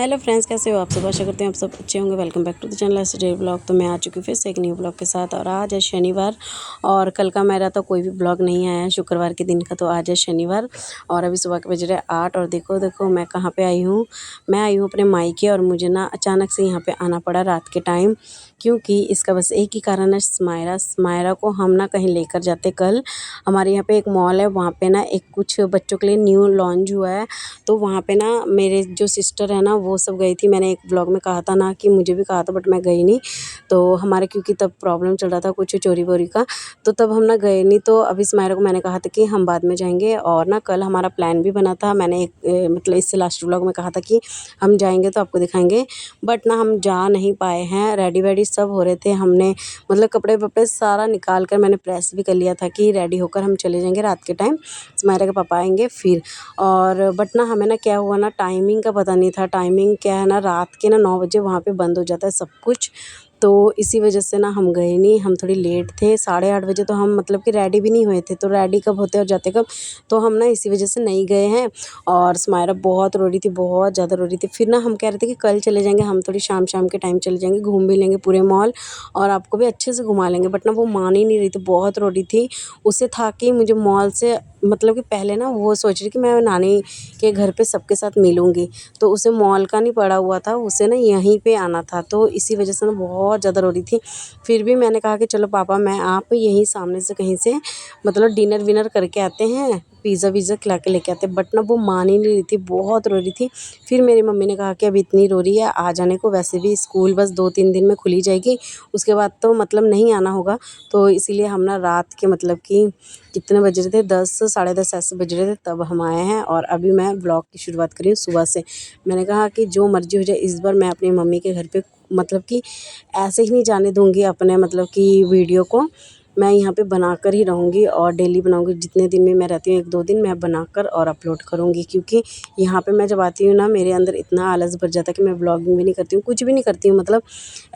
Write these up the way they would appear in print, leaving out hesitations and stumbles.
Hello friends, कैसे हो आप सब। आशा करते हैं आप सब अच्छे होंगे। Welcome back to the channel एसडे ब्लॉग। तो मैं आ चुकी हूँ फिर से एक न्यू ब्लॉग के साथ। और आज है शनिवार और कल का मेरा तो कोई भी ब्लॉग नहीं आया है शुक्रवार के दिन का। तो आज है शनिवार और अभी सुबह के बज रहे 8। और देखो मैं कहाँ पे आई हूँ। मैं आई हूँ अपने मायके और मुझे ना अचानक से यहाँ पे आना पड़ा रात के टाइम, क्योंकि इसका बस एक ही कारण है। स्मायरा को हम ना कहीं लेकर जाते। कल हमारे यहाँ पे एक मॉल है, वहाँ पे ना एक कुछ बच्चों के लिए न्यू लॉन्च हुआ है। तो वहाँ पे ना मेरे जो सिस्टर है ना वो सब गई थी। मैंने एक ब्लॉग में कहा था ना कि मुझे भी कहा था, बट मैं गई नहीं। तो हमारे क्योंकि तब प्रॉब्लम चल रहा था कुछ चोरी वोरी का, तो तब हम ना गए नहीं। तो अभी स्मायरा को मैंने कहा था कि हम बाद में जाएंगे। और ना कल हमारा प्लान भी बना था। मैंने एक मतलब इससे लास्ट ब्लॉग में कहा था कि हम जाएंगे तो आपको दिखाएंगे, बट ना हम जा नहीं पाए हैं। रेडी वेडी सब हो रहे थे, हमने मतलब कपड़े वपड़े सारा निकाल कर मैंने प्रेस भी कर लिया था कि रेडी होकर हम चले जाएंगे रात के टाइम। स्मायरा के पापा आएंगे फिर। और बट ना हमें ना क्या हुआ ना, टाइमिंग का पता नहीं था। टाइमिंग क्या है ना, रात के ना 9 बजे वहाँ पे बंद हो जाता है सब कुछ। तो इसी वजह से ना हम गए नहीं। हम थोड़ी लेट थे, 8:30 बजे। तो हम मतलब कि रेडी भी नहीं हुए थे, तो रेडी कब होते और जाते कब। तो हम ना इसी वजह से नहीं गए हैं। और स्मायरा बहुत रो रही थी, बहुत ज़्यादा रो रही थी। फिर ना हम कह रहे थे कि कल चले जाएंगे, हम थोड़ी शाम शाम के टाइम चले जाएंगे, घूम भी लेंगे पूरे मॉल और आपको भी अच्छे से घुमा लेंगे। बट ना वो मान ही नहीं रही थी, बहुत रो रही थी। उसे था कि मुझे मॉल से मतलब कि पहले ना वो सोच रही कि मैं नानी के घर पे सबके साथ मिलूँगी। तो उसे मॉल का नहीं पड़ा हुआ था, उसे ना यहीं पे आना था। तो इसी वजह से ना बहुत ज़्यादा रो रही थी। फिर भी मैंने कहा कि चलो पापा मैं आप यहीं सामने से कहीं से मतलब डिनर विनर करके आते हैं, पिज़्ज़ा विज़्ज़ा खिला के लेके आते। बट ना वो मान ही नहीं रही थी, बहुत रो रही थी। फिर मेरी मम्मी ने कहा कि अब इतनी रो रही है आ जाने को, वैसे भी स्कूल बस 2-3 दिन में खुली जाएगी, उसके बाद तो मतलब नहीं आना होगा। तो इसीलिए हम ना रात के मतलब कि कितने बज रहे थे, 10 साढ़े 10 ऐसे बज रहे थे तब हम आए हैं। और अभी मैं ब्लॉग की शुरुआत करी हूँ सुबह से। मैंने कहा कि जो मर्ज़ी हो जाए इस बार मैं अपनी मम्मी के घर पे मतलब कि ऐसे ही नहीं जाने दूँगी अपने मतलब कि वीडियो को। मैं यहाँ पे बनाकर ही रहूँगी और डेली बनाऊँगी। जितने दिन में मैं रहती हूँ 1-2 दिन मैं बनाकर और अपलोड करूँगी, क्योंकि यहाँ पे मैं जब आती हूँ ना मेरे अंदर इतना आलस भर जाता है कि मैं व्लॉगिंग भी नहीं करती हूँ, कुछ भी नहीं करती हूँ, मतलब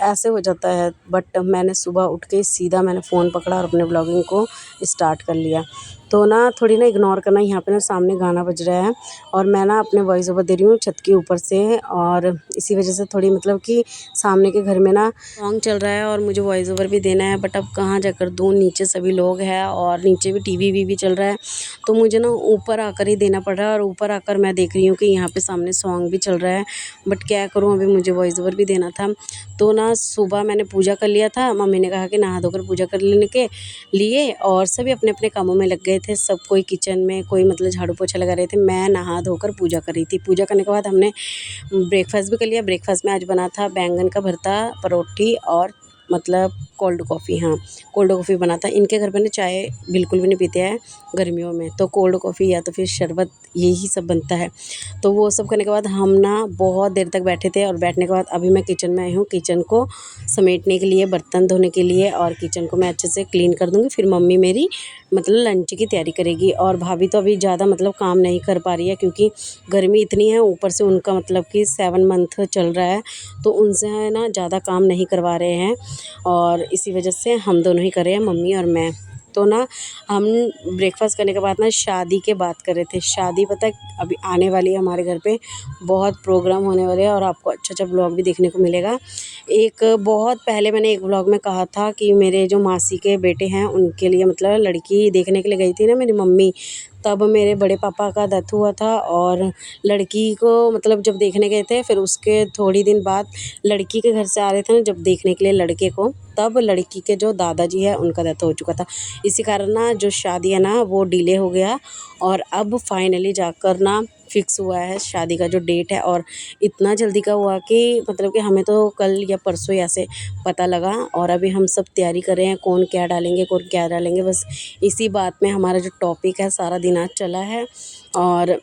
ऐसे हो जाता है। बट मैंने सुबह उठ के सीधा मैंने फ़ोन पकड़ा और अपने व्लॉगिंग को स्टार्ट कर लिया। तो ना थोड़ी ना इग्नोर करना, यहाँ पे ना सामने गाना बज रहा है और मैं ना अपने वॉइस ओवर दे रही हूँ छत के ऊपर से। और इसी वजह से थोड़ी मतलब कि सामने के घर में ना सॉन्ग चल रहा है और मुझे वॉइस ओवर भी देना है। बट अब कहाँ जाकर दूँ, नीचे सभी लोग हैं और नीचे भी टीवी भी चल रहा है। तो मुझे ना ऊपर आकर ही देना पड़ रहा है। और ऊपर आकर मैं देख रही हूँ कि यहाँ पे सामने सॉन्ग भी चल रहा है, बट क्या करूँ, अभी मुझे वॉइस ओवर भी देना था। तो ना सुबह मैंने पूजा कर लिया था। मम्मी ने कहा कि नहा धोकर पूजा कर लेने के लिए, और सभी अपने अपने कामों में लग गए थे। सब कोई किचन में, कोई मतलब झाड़ू पोछा लगा रहे थे। मैं नहा धोकर पूजा कर रही थी। पूजा करने के बाद हमने ब्रेकफास्ट भी कर लिया। ब्रेकफास्ट में आज बना था बैंगन का भरता, परोठी और मतलब कोल्ड कॉफ़ी। हाँ, कोल्ड कॉफ़ी बना था। इनके घर पे ना चाय बिल्कुल भी नहीं पीते हैं गर्मियों में, तो कोल्ड कॉफ़ी या तो फिर शरबत यही सब बनता है। तो वो सब करने के बाद हम ना बहुत देर तक बैठे थे और बैठने के बाद अभी मैं किचन में आई हूँ, किचन को समेटने के लिए, बर्तन धोने के लिए। और किचन को मैं अच्छे से क्लीन कर दूँगी। फिर मम्मी मेरी मतलब लंच की तैयारी करेगी। और भाभी तो अभी ज़्यादा मतलब काम नहीं कर पा रही है, क्योंकि गर्मी इतनी है, ऊपर से उनका मतलब कि 7 मंथ चल रहा है, तो उनसे है ना ज़्यादा काम नहीं करवा रहे हैं। और इसी वजह से हम दोनों ही कर रहे हैं, मम्मी और मैं। तो ना हम ब्रेकफास्ट करने के बाद ना शादी के बात कर रहे थे। शादी पता है अभी आने वाली है हमारे घर पे, बहुत प्रोग्राम होने वाले हैं और आपको अच्छा अच्छा ब्लॉग भी देखने को मिलेगा। एक बहुत पहले मैंने एक ब्लॉग में कहा था कि मेरे जो मासी के बेटे हैं उनके लिए मतलब लड़की देखने के लिए गई थी ना मेरी मम्मी, तब मेरे बड़े पापा का डेथ हुआ था। और लड़की को मतलब जब देखने गए थे, फिर उसके थोड़ी दिन बाद लड़की के घर से आ रहे थे ना जब देखने के लिए लड़के को, तब लड़की के जो दादाजी है उनका डेथ हो चुका था। इसी कारण ना जो शादी है ना वो डिले हो गया। और अब फाइनली जाकर ना फिक्स हुआ है शादी का जो डेट है। और इतना जल्दी का हुआ कि मतलब कि हमें तो कल या परसों ऐसे पता लगा। और अभी हम सब तैयारी कर रहे हैं, कौन क्या डालेंगे कौन क्या डालेंगे, बस इसी बात में हमारा जो टॉपिक है सारा दिन आज चला है। और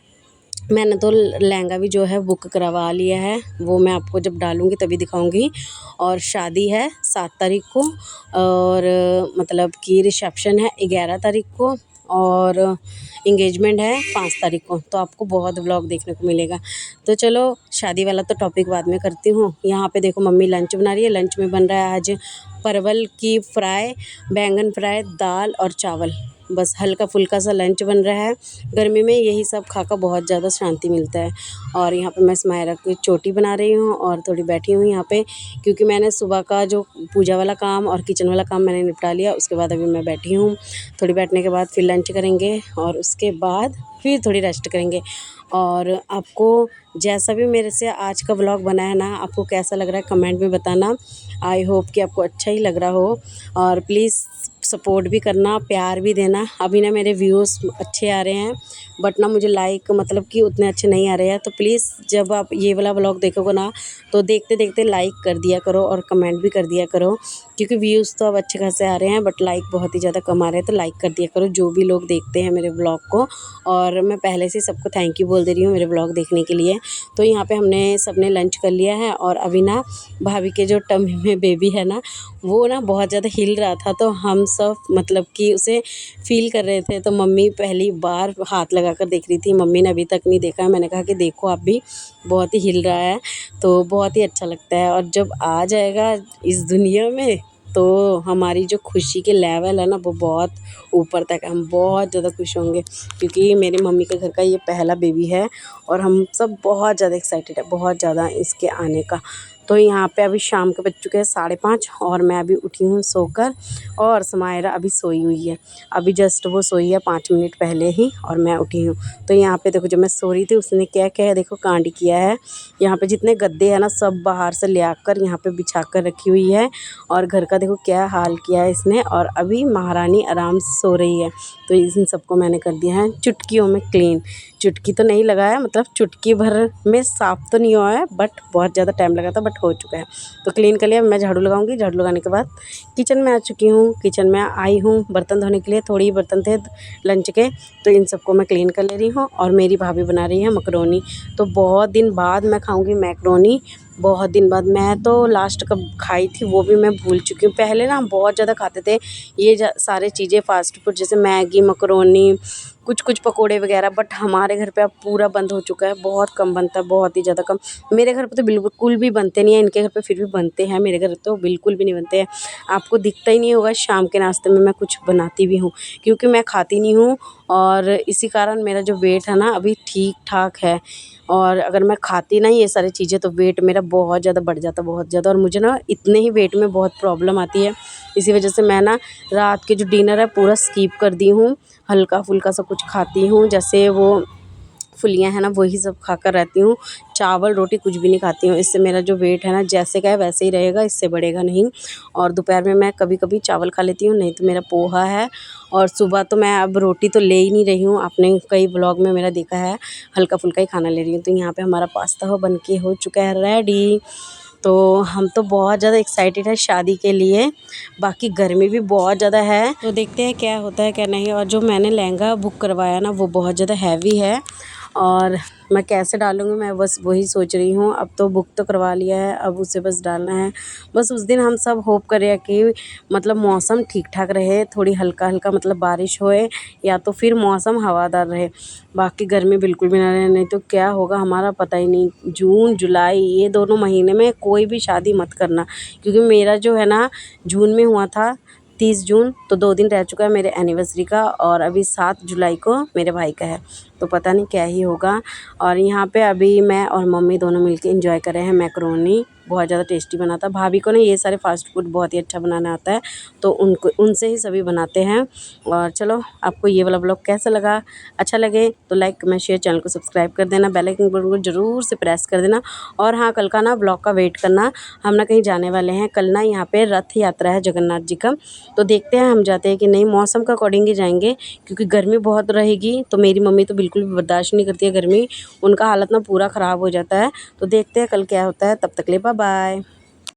मैंने तो लहंगा भी जो है बुक करवा लिया है, वो मैं आपको जब डालूँगी तभी दिखाऊँगी। और शादी है 7 तारीख को, और मतलब कि रिसेप्शन है 11 तारीख को, और इंगेजमेंट है 5 तारीख को। तो आपको बहुत व्लॉग देखने को मिलेगा। तो चलो शादी वाला तो टॉपिक बाद में करती हूँ। यहाँ पे देखो मम्मी लंच बना रही है। लंच में बन रहा है आज परवल की फ्राई, बैंगन फ्राई, दाल और चावल। बस हल्का फुल्का सा लंच बन रहा है। गर्मी में यही सब खाकर बहुत ज़्यादा शांति मिलता है। और यहाँ पे मैं समायरा की चोटी बना रही हूँ और थोड़ी बैठी हूँ यहाँ पे, क्योंकि मैंने सुबह का जो पूजा वाला काम और किचन वाला काम मैंने निपटा लिया। उसके बाद अभी मैं बैठी हूँ, थोड़ी बैठने के बाद फिर लंच करेंगे और उसके बाद फिर थोड़ी रेस्ट करेंगे। और आपको जैसा भी मेरे से आज का व्लॉग बना है ना, आपको कैसा लग रहा है कमेंट में बताना। आई होप कि आपको अच्छा ही लग रहा हो, और प्लीज़ सपोर्ट भी करना, प्यार भी देना। अभी ना मेरे व्यूज़ अच्छे आ रहे हैं, बट ना मुझे लाइक मतलब कि उतने अच्छे नहीं आ रहे हैं। तो प्लीज़ जब आप ये वाला व्लॉग देखोगे ना, तो देखते देखते लाइक कर दिया करो और कमेंट भी कर दिया करो, क्योंकि व्यूज़ तो अब अच्छे खासे आ रहे हैं बट लाइक बहुत ही ज़्यादा कम आ रहे हैं। तो लाइक कर दिया करो जो भी लोग देखते हैं मेरे व्लॉग को। और मैं पहले से सबको थैंक यू बोल दे रही हूँ मेरे व्लॉग देखने के लिए। तो यहाँ पे हमने सबने लंच कर लिया है, और अभी ना भाभी के जो टमी में बेबी है ना, वो ना बहुत ज़्यादा हिल रहा था। तो हम सब मतलब कि उसे फ़ील कर रहे थे। तो मम्मी पहली बार हाथ लगा कर देख रही थी, मम्मी ने अभी तक नहीं देखा है। मैंने कहा कि देखो आप भी, बहुत ही हिल रहा है। तो बहुत ही अच्छा लगता है, और जब आ जाएगा इस दुनिया में तो हमारी जो खुशी के लेवल है ना, वो बहुत ऊपर तक है। हम बहुत ज़्यादा खुश होंगे, क्योंकि मेरी मम्मी के घर का ये पहला बेबी है और हम सब बहुत ज़्यादा एक्साइटेड है, बहुत ज़्यादा इसके आने का। तो यहाँ पे अभी शाम के बज चुके हैं 5:30, और मैं अभी उठी हूँ सोकर, और समायरा अभी सोई हुई है। अभी जस्ट वो सोई है 5 मिनट पहले ही, और मैं उठी हूँ। तो यहाँ पे देखो, जब मैं सो रही थी उसने क्या क्या देखो कांड किया है। यहाँ पे जितने गद्दे हैं ना, सब बाहर से ले आकर यहाँ पे बिछा कर रखी हुई है, और घर का देखो क्या हाल किया है इसने। और अभी महारानी आराम से सो रही है। तो इन सबको मैंने कर दिया है चुटकियों में क्लीन। चुटकी तो नहीं लगाया, मतलब चुटकी भर में साफ़ तो नहीं हुआ है, बट बहुत ज़्यादा टाइम लगा था, बट हो चुका है। तो क्लीन कर लिया। मैं झाड़ू लगाऊंगी, झाड़ू लगाने के बाद किचन में आ चुकी हूँ। किचन में आई हूँ बर्तन धोने के लिए, थोड़ी ही बर्तन थे लंच के, तो इन सबको मैं क्लीन कर ले रही हूँ। और मेरी भाभी बना रही है मकरोनी। तो बहुत दिन बाद मैं खाऊंगी मैकरोनी, बहुत दिन बाद। मैं तो लास्ट कब खाई थी वो भी मैं भूल चुकी हूँ। पहले ना हम बहुत ज़्यादा खाते थे ये सारे चीज़ें फ़ास्ट फूड, जैसे मैगी, मकरोनी, कुछ कुछ पकोड़े वगैरह। बट हमारे घर पे अब पूरा बंद हो चुका है, बहुत कम बनता है, बहुत ही ज़्यादा कम। मेरे घर पे तो बिल्कुल भी बनते नहीं है, इनके घर पे फिर भी बनते हैं, मेरे घर तो बिल्कुल भी नहीं बनते हैं। आपको दिखता ही नहीं होगा शाम के नाश्ते में मैं कुछ बनाती भी हूँ, क्योंकि मैं खाती नहीं हूँ, और इसी कारण मेरा जो वेट है ना अभी ठीक ठाक है। और अगर मैं खाती ना ये सारी चीज़ें तो वेट मेरा बहुत ज़्यादा बढ़ जाता, बहुत ज़्यादा। और मुझे ना इतने ही वेट में बहुत प्रॉब्लम आती है। इसी वजह से मैं ना रात के जो डिनर है पूरा स्किप कर दी हूँ, हल्का फुल्का सा कुछ खाती हूँ, जैसे वो फुलियाँ हैं ना वही सब खाकर रहती हूँ। चावल रोटी कुछ भी नहीं खाती हूँ। इससे मेरा जो वेट है ना जैसे का है वैसे ही रहेगा, इससे बढ़ेगा नहीं। और दोपहर में मैं कभी कभी चावल खा लेती हूँ, नहीं तो मेरा पोहा है। और सुबह तो मैं अब रोटी तो ले ही नहीं रही हूँ, आपने कई ब्लॉग में मेरा देखा है, हल्का फुल्का ही खाना ले रही हूँ। तो यहाँ पे हमारा पास्ता हो बन के हो चुका है रेडी। तो हम तो बहुत ज़्यादा एक्साइटेड है शादी के लिए। बाकी गर्मी भी बहुत ज़्यादा है, तो देखते हैं क्या होता है क्या नहीं। और जो मैंने लहंगा बुक करवाया ना वो बहुत ज़्यादा हैवी है, और मैं कैसे डालूँगी मैं बस वही सोच रही हूँ। अब तो बुक तो करवा लिया है, अब उसे बस डालना है। बस उस दिन हम सब होप करें कि मतलब मौसम ठीक ठाक रहे, थोड़ी हल्का हल्का मतलब बारिश होए, या तो फिर मौसम हवादार रहे। बाकी गर्मी बिल्कुल भी ना रहे, नहीं तो क्या होगा हमारा पता ही नहीं। जून जुलाई ये दोनों महीने में कोई भी शादी मत करना, क्योंकि मेरा जो है ना जून में हुआ था 30 जून, तो 2 दिन रह चुका है मेरे एनिवर्सरी का, और अभी 7 जुलाई को मेरे भाई का है। तो पता नहीं क्या ही होगा। और यहाँ पे अभी मैं और मम्मी दोनों मिलके एंजॉय कर रहे हैं मैकरोनी, बहुत ज़्यादा टेस्टी बना था। भाभी को ना ये सारे फास्ट फूड बहुत ही अच्छा बनाना आता है, तो उनको उनसे ही सभी बनाते हैं। और चलो, आपको ये वाला ब्लॉग कैसा लगा? अच्छा लगे तो लाइक कमेंट शेयर, चैनल को सब्सक्राइब कर देना, बेल आइकन को ज़रूर से प्रेस कर देना। और हाँ, कल का ना ब्लॉग का वेट करना, हम ना कहीं जाने वाले हैं कल ना, यहाँ पे रथ यात्रा है जगन्नाथ जी का। तो देखते हैं हम जाते हैं कि नहीं, मौसम के अकॉर्डिंग ही जाएंगे, क्योंकि गर्मी बहुत रहेगी। तो मेरी मम्मी तो बिल्कुल भी बर्दाश्त नहीं करती है गर्मी, उनका हालत ना पूरा ख़राब हो जाता है। तो देखते हैं कल क्या होता है, तब तक ले बाय बाय।